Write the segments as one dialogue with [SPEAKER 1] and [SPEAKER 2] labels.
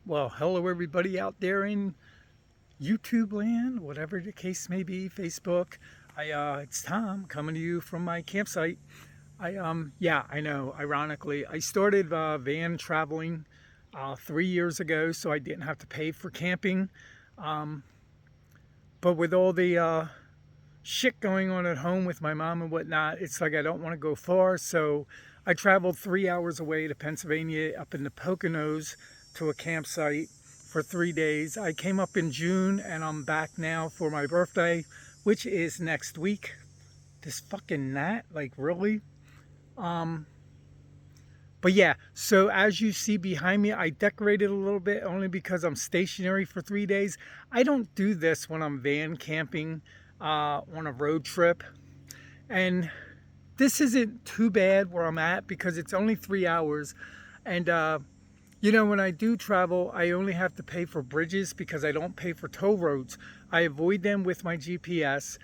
[SPEAKER 1] Well, hello everybody out there in YouTube land, whatever the case may be, Facebook. It's Tom coming to you from my campsite. Yeah, I know. Ironically, I started van traveling 3 years ago, so I didn't have to pay for camping. Um, but with all the shit going on at home with my mom and whatnot, it's like I don't want to go far. So I traveled 3 hours away to Pennsylvania, up in the Poconos, to a campsite for 3 days. I came up in June and I'm back now for my birthday, which is next week. This fucking gnat, like really? Um, but yeah, so as you see behind me, I decorated a little bit only because I'm stationary for 3 days. I don't do this when I'm van camping on a road trip. And this isn't too bad where I'm at because it's only 3 hours. And when I do travel, I only have to pay for bridges because I don't pay for toll roads. I avoid them with my GPS.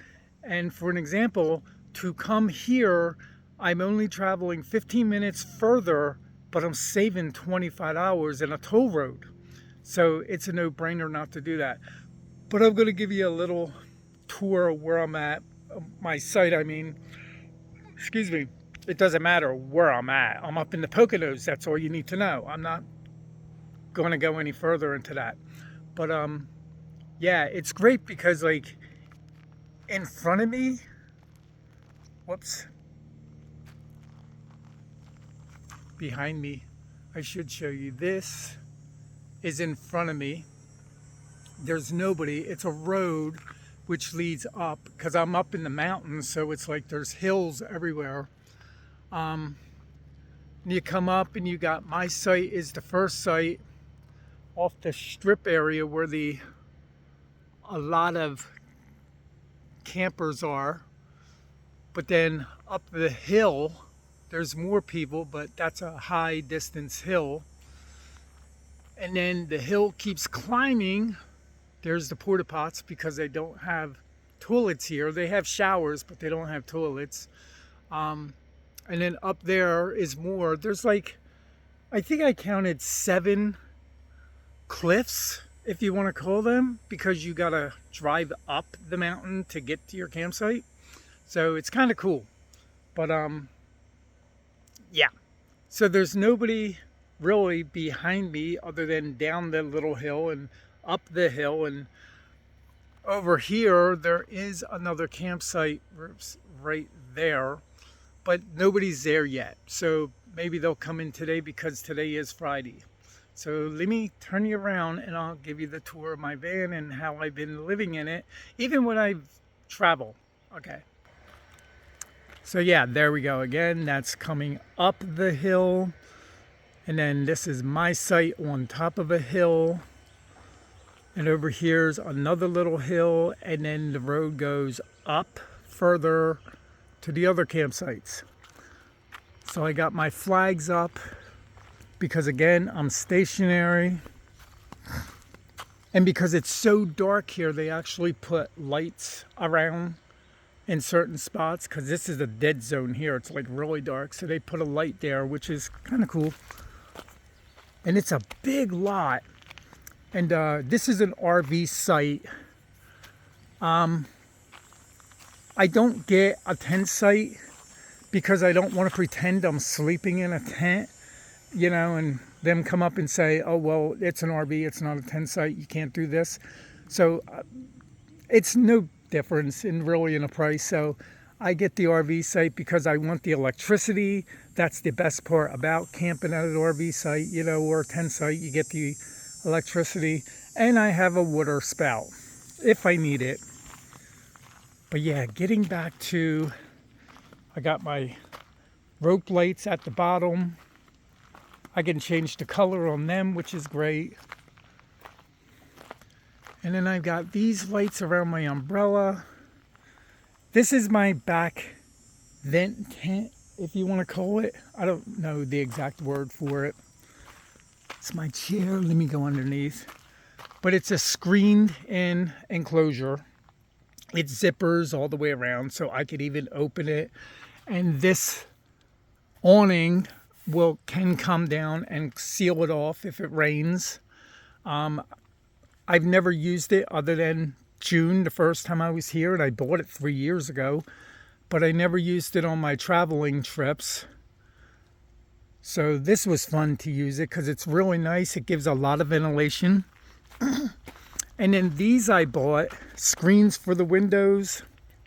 [SPEAKER 1] And for an example, to come here, I'm only traveling 15 minutes further, but I'm saving $25 in a toll road. So it's a no-brainer not to do that. But I'm going to give you a little tour of where I'm at, my site, I mean. Excuse me. It doesn't matter where I'm at. I'm up in the Poconos. That's all you need to know. I'm not going to go any further into that. But yeah, it's great because like in front of me, whoops, behind me, I should show you, this is in front of me. There's nobody. It's a road which leads up because I'm up in the mountains, so it's like there's hills everywhere. You come up and you got my site is the first site off the strip area where a lot of campers are. But then up the hill, there's more people, but that's a high distance hill. And then the hill keeps climbing. There's the porta pots because they don't have toilets here. They have showers, but they don't have toilets. And then up there is more. There's like, I think I counted 7 cliffs, if you want to call them, because you got to drive up the mountain to get to your campsite. So it's kind of cool. But yeah. So there's nobody really behind me other than down the little hill and up the hill, and over here there is another campsite right there, but nobody's there yet. So maybe they'll come in today because today is Friday. So let me turn you around and I'll give you the tour of my van and how I've been living in it, even when I travel. Okay. So yeah, there we go again. That's coming up the hill. And then this is my site on top of a hill. And over here's another little hill, and then the road goes up further to the other campsites. So I got my flags up because again, I'm stationary. And because it's so dark here, they actually put lights around in certain spots because this is a dead zone here. It's like really dark. So they put a light there, which is kind of cool. And it's a big lot. And this is an RV site. I don't get a tent site because I don't want to pretend I'm sleeping in a tent, and them come up and say, oh, well, it's an RV, it's not a tent site, you can't do this. So it's no difference in a price. So I get the RV site because I want the electricity. That's the best part about camping at an RV site, or a tent site. You get the electricity, and I have a water spout if I need it. But yeah, getting back to, I got my rope lights at the bottom. I can change the color on them, which is great. And then I've got these lights around my umbrella. This is my back vent tent, if you want to call it. I don't know the exact word for it. It's my chair. Let me go underneath. But it's a screened-in enclosure. It zippers all the way around, so I could even open it. And this awning can come down and seal it off if it rains. I've never used it other than June, the first time I was here, and I bought it 3 years ago, but I never used it on my traveling trips. So this was fun to use it because it's really nice. It gives a lot of ventilation. And then these I bought, screens for the windows.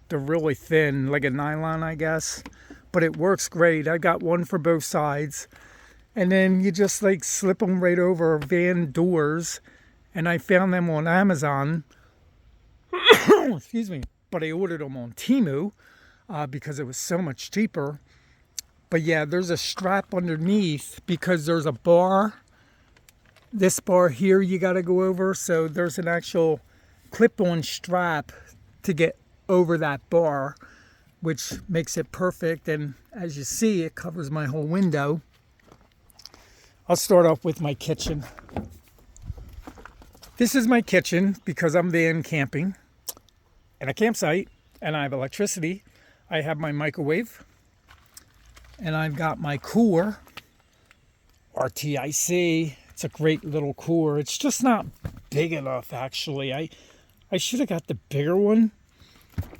[SPEAKER 1] They're really thin, like a nylon, I guess, but it works great. I got one for both sides. And then you just like slip them right over van doors. And I found them on Amazon. Excuse me. But I ordered them on Temu because it was so much cheaper. But yeah, there's a strap underneath because there's a bar. This bar here you got to go over. So there's an actual clip-on strap to get over that bar, which makes it perfect. And as you see, it covers my whole window. I'll start off with my kitchen. This is my kitchen because I'm van camping at a campsite and I have electricity. I have my microwave and I've got my cooler, RTIC. It's a great little cooler. It's just not big enough, actually. I should have got the bigger one,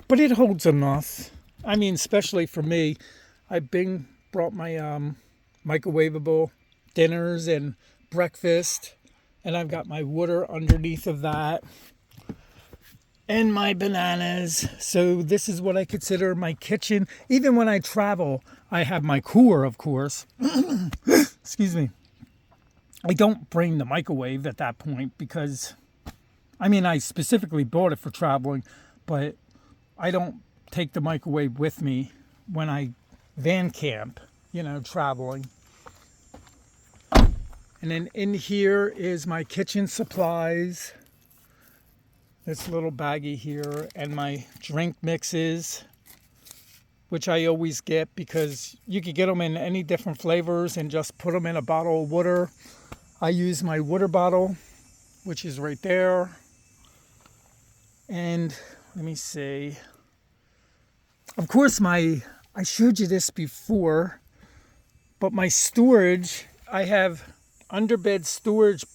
[SPEAKER 1] but it holds enough. I mean, especially for me, I've brought my microwavable dinners and breakfast, and I've got my water underneath of that and my bananas. So this is what I consider my kitchen. Even when I travel, I have my cooler, of course. Excuse me. I don't bring the microwave at that point because, I mean, I specifically bought it for traveling, but I don't take the microwave with me when I van camp, traveling. And then in here is my kitchen supplies. This little baggie here and my drink mixes, which I always get because you could get them in any different flavors and just put them in a bottle of water. I use my water bottle, which is right there. And let me see. Of course, I showed you this before, but my storage, I have underbed storage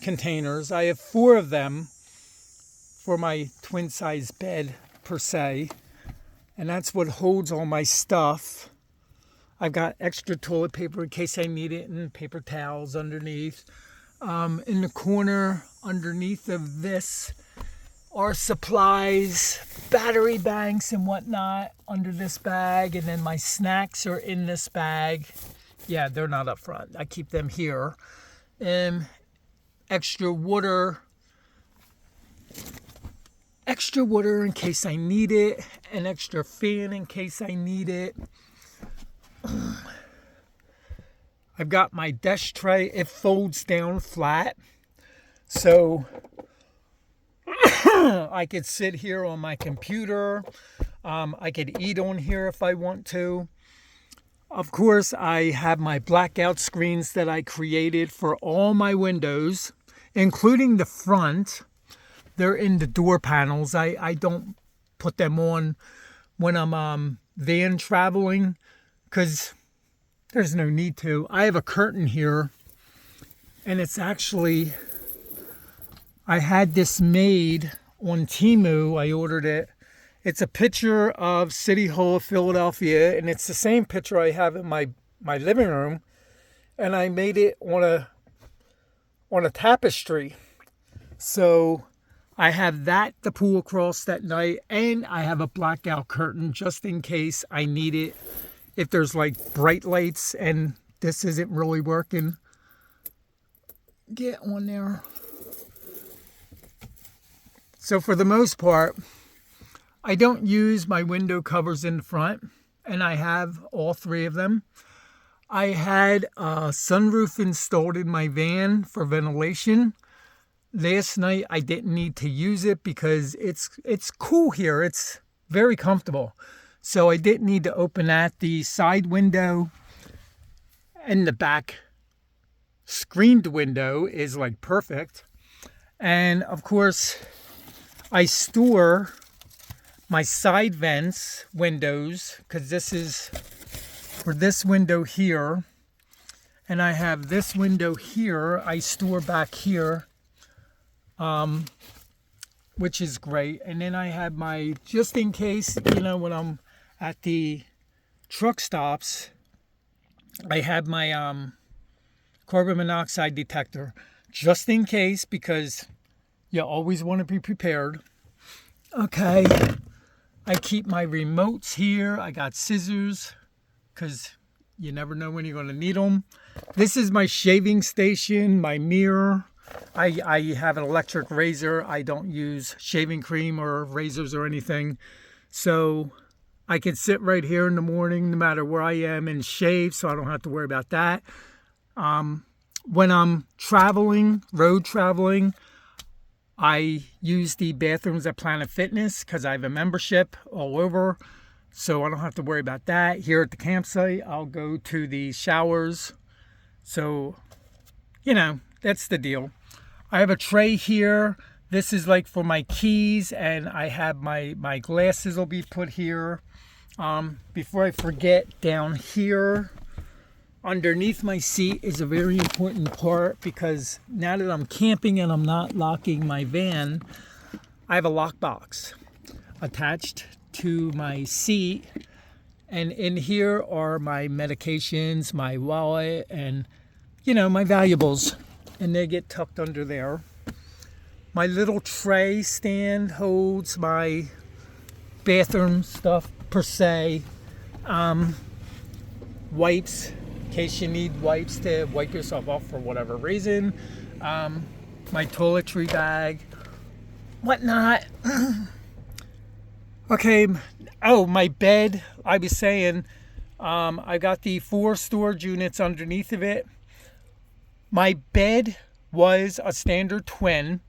[SPEAKER 1] containers. I have 4 of them for my twin size bed per se. And that's what holds all my stuff. I've got extra toilet paper in case I need it and paper towels underneath. In the corner underneath of this are supplies, battery banks and whatnot under this bag. And then my snacks are in this bag. Yeah, they're not up front. I keep them here. Extra water in case I need it. An extra fan in case I need it. I've got my desk tray. It folds down flat. So I could sit here on my computer. I could eat on here if I want to. Of course, I have my blackout screens that I created for all my windows, including the front. They're in the door panels. I don't put them on when I'm van traveling because there's no need to. I have a curtain here, and it's actually, I had this made on Temu. I ordered it. It's a picture of City Hall of Philadelphia, and it's the same picture I have in my living room, and I made it on a tapestry. So I have that to pull across that night, and I have a blackout curtain just in case I need it. If there's like bright lights and this isn't really working, get on there. So for the most part, I don't use my window covers in the front, and I have all 3 of them. I had a sunroof installed in my van for ventilation. Last night I didn't need to use it because it's cool here. It's very comfortable. So I didn't need to open that. The side window and the back screened window is like perfect. And of course, I store my side vents windows because this is for this window here. And I have this window here. I store back here which is great. And then I have my, just in case, you know, when I'm at the truck stops, I have my carbon monoxide detector, just in case, because you always want to be prepared. Okay, I keep my remotes here. I got scissors, because you never know when you're going to need them. This is my shaving station, my mirror. I have an electric razor. I don't use shaving cream or razors or anything. So I can sit right here in the morning, no matter where I am, and shave, so I don't have to worry about that. When I'm traveling, road traveling, I use the bathrooms at Planet Fitness because I have a membership all over. So I don't have to worry about that. Here at the campsite, I'll go to the showers. So, you know, that's the deal. I have a tray here. This is like for my keys, and I have my glasses will be put here. Before I forget, down here, underneath my seat is a very important part, because now that I'm camping and I'm not locking my van, I have a lockbox attached to my seat, and in here are my medications, my wallet, and, you know, my valuables, and they get tucked under there. My little tray stand holds my bathroom stuff per se, wipes, in case you need wipes to wipe yourself off for whatever reason, my toiletry bag, whatnot. Okay, oh, my bed, I was saying, I got the 4 storage units underneath of it. My bed was a standard twin,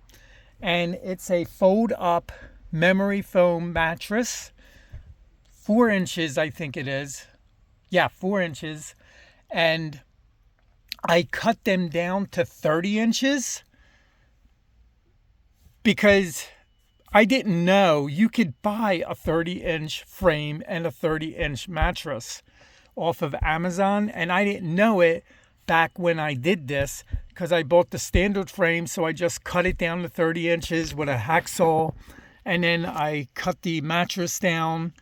[SPEAKER 1] and it's a fold-up memory foam mattress, 4 inches, I think it is. Yeah, 4 inches. And I cut them down to 30 inches because I didn't know you could buy a 30-inch frame and a 30-inch mattress off of Amazon. And I didn't know it back when I did this, because I bought the standard frame. So I just cut it down to 30 inches with a hacksaw. And then I cut the mattress down,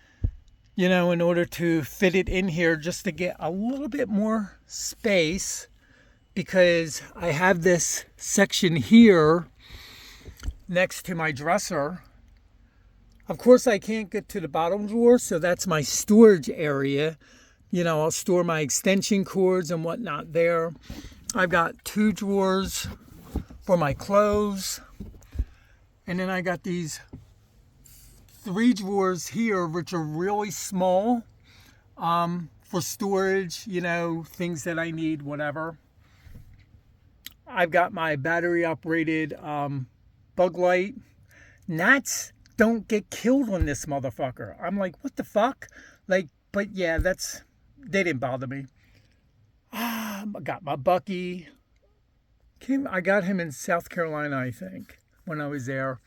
[SPEAKER 1] you know, in order to fit it in here, just to get a little bit more space, because I have this section here next to my dresser. Of course, I can't get to the bottom drawer, so that's my storage area. You know, I'll store my extension cords and whatnot there. I've got 2 drawers for my clothes, and then I got these 3 drawers here, which are really small, for storage, you know, things that I need, whatever. I've got my battery operated bug light. Gnats don't get killed on this motherfucker. I'm like, what the fuck? Like, but yeah, they didn't bother me. I got my Bucky. I got him in South Carolina, I think, when I was there.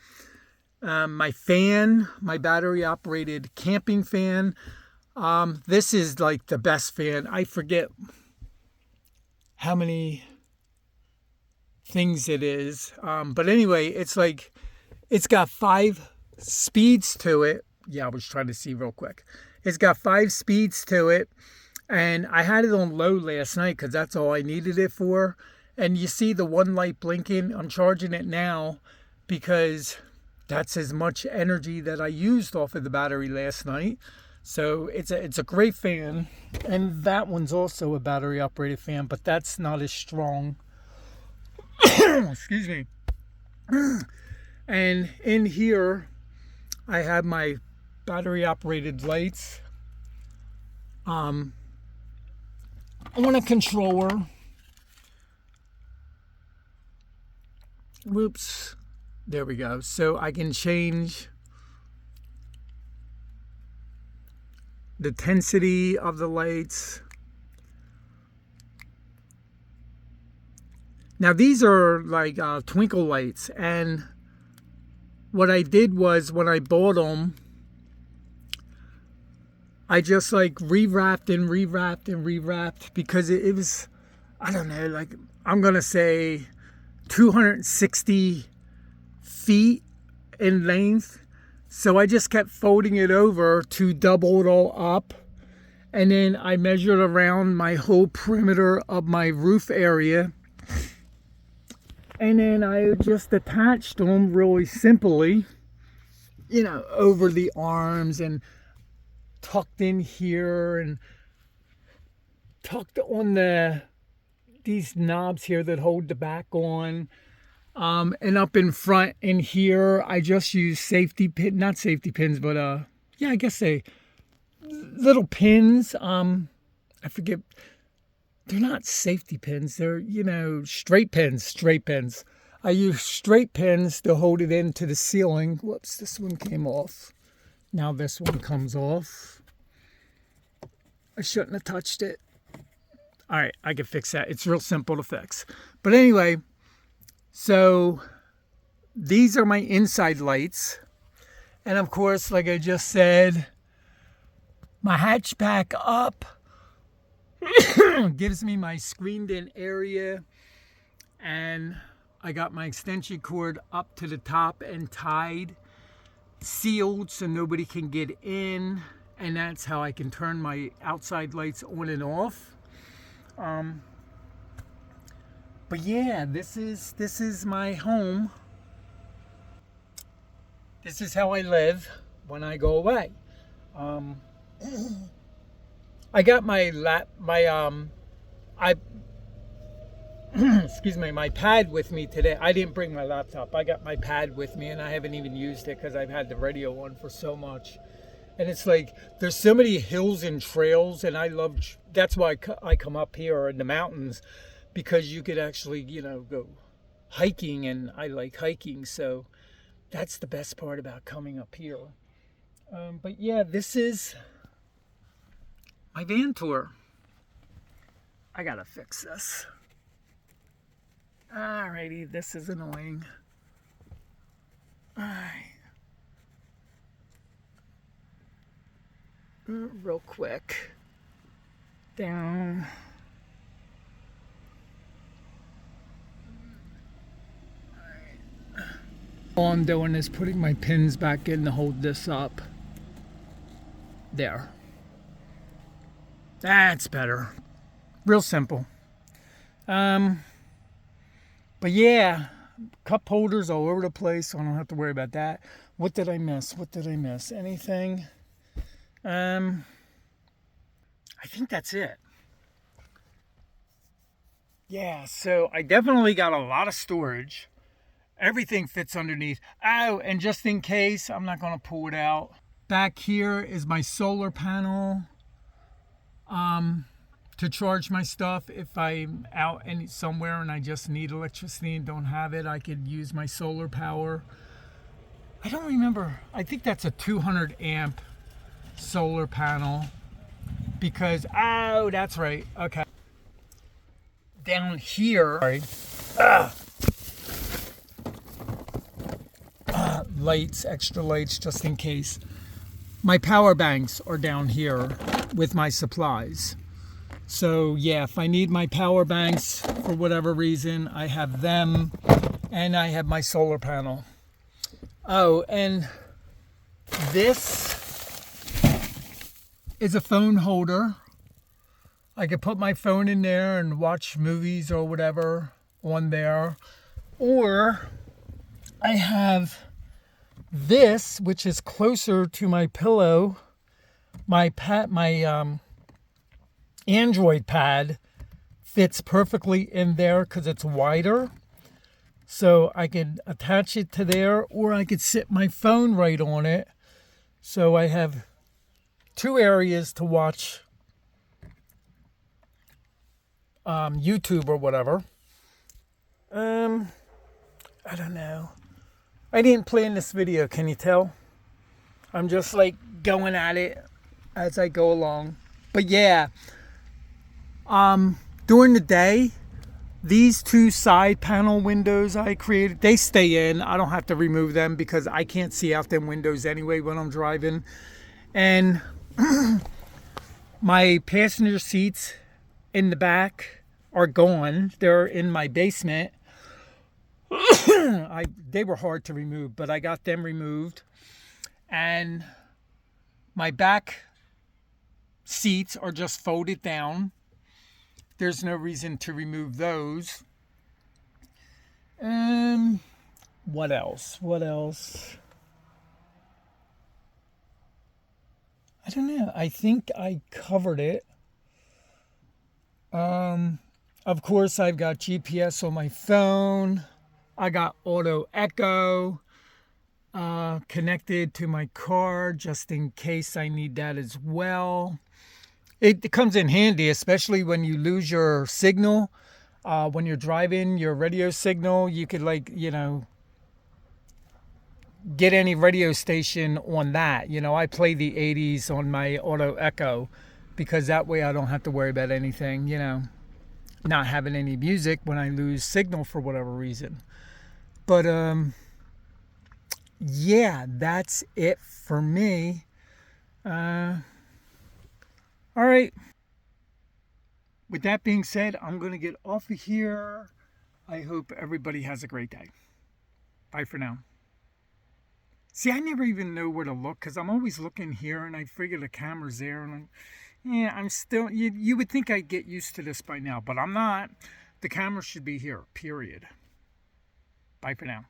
[SPEAKER 1] My fan, my battery operated camping fan. This is like the best fan. I forget how many things it is. But anyway, it's like, it's got 5 speeds to it. Yeah, I was trying to see real quick. It's got 5 speeds to it. And I had it on low last night because that's all I needed it for. And you see the one light blinking. I'm charging it now because that's as much energy that I used off of the battery last night. So it's a great fan. And that one's also a battery operated fan, but that's not as strong. Excuse me. And in here, I have my battery operated lights. I want a controller. Whoops. There we go. So I can change the intensity of the lights. Now these are like twinkle lights, and what I did was when I bought them, I just like rewrapped and rewrapped and rewrapped because it was, I don't know, like I'm gonna say 260 feet in length. So I just kept folding it over to double it all up. And then I measured around my whole perimeter of my roof area. And then I just attached them really simply, you know, over the arms and tucked in here and tucked on these knobs here that hold the back on. And up in front in here, I just use safety pin, not safety pins, but yeah, I guess little pins. I forget. They're not safety pins. They're, you know, straight pins. I use straight pins to hold it into the ceiling. Whoops, this one came off. Now this one comes off. I shouldn't have touched it. All right, I can fix that. It's real simple to fix. But anyway, so these are my inside lights. And of course, like I just said, my hatchback up gives me my screened in area, and I got my extension cord up to the top and tied, sealed so nobody can get in, and that's how I can turn my outside lights on and off. But yeah, this is my home. This is how I live when I go away. I got my excuse me, my pad with me today. I didn't bring my laptop. I got my pad with me, and I haven't even used it because I've had the radio on for so much. And it's like, there's so many hills and trails, and that's why I come up here in the mountains, because you could actually, you know, go hiking, and I like hiking, so that's the best part about coming up here. But yeah, this is my van tour. I gotta fix this. Alrighty, this is annoying. Alright. Real quick. Down. Alright. All I'm doing is putting my pins back in to hold this up. There. That's better. Real simple. But yeah, cup holders all over the place, so I don't have to worry about that. What did I miss? Anything? I think that's it. Yeah, so I definitely got a lot of storage. Everything fits underneath. Oh, and just in case, I'm not going to pull it out. Back here is my solar panel. To charge my stuff. If I'm out somewhere and I just need electricity and don't have it, I could use my solar power. I don't remember. I think that's a 200 amp solar panel, because, oh, that's right. Okay. Down here, sorry. Lights, extra lights, just in case. My power banks are down here with my supplies. So yeah, if I need my power banks for whatever reason, I have them, and I have my solar panel. Oh, and this is a phone holder. I could put my phone in there and watch movies or whatever on there. Or I have this, which is closer to my pillow. My Android pad fits perfectly in there because it's wider. So I could attach it to there, or I could sit my phone right on it. So I have two areas to watch YouTube or whatever. I don't know. I didn't plan this video, can you tell? I'm just like going at it as I go along. But yeah, during the day, these two side panel windows I created, they stay in. I don't have to remove them because I can't see out them windows anyway when I'm driving. And my passenger seats in the back are gone. They're in my basement. they were hard to remove, but I got them removed. And my back seats are just folded down. There's no reason to remove those. What else? What else? I don't know. I think I covered it. Of course, I've got GPS on my phone. I got auto echo connected to my car just in case I need that as well. It comes in handy, especially when you lose your signal. When you're driving, your radio signal, you could get any radio station on that. I play the 80s on my auto echo because that way I don't have to worry about anything, not having any music when I lose signal for whatever reason. But yeah, that's it for me. All right. With that being said, I'm going to get off of here. I hope everybody has a great day. Bye for now. See, I never even know where to look because I'm always looking here and I figure the camera's there. And I'm still, you would think I'd get used to this by now, but I'm not. The camera should be here, period. Bye for now.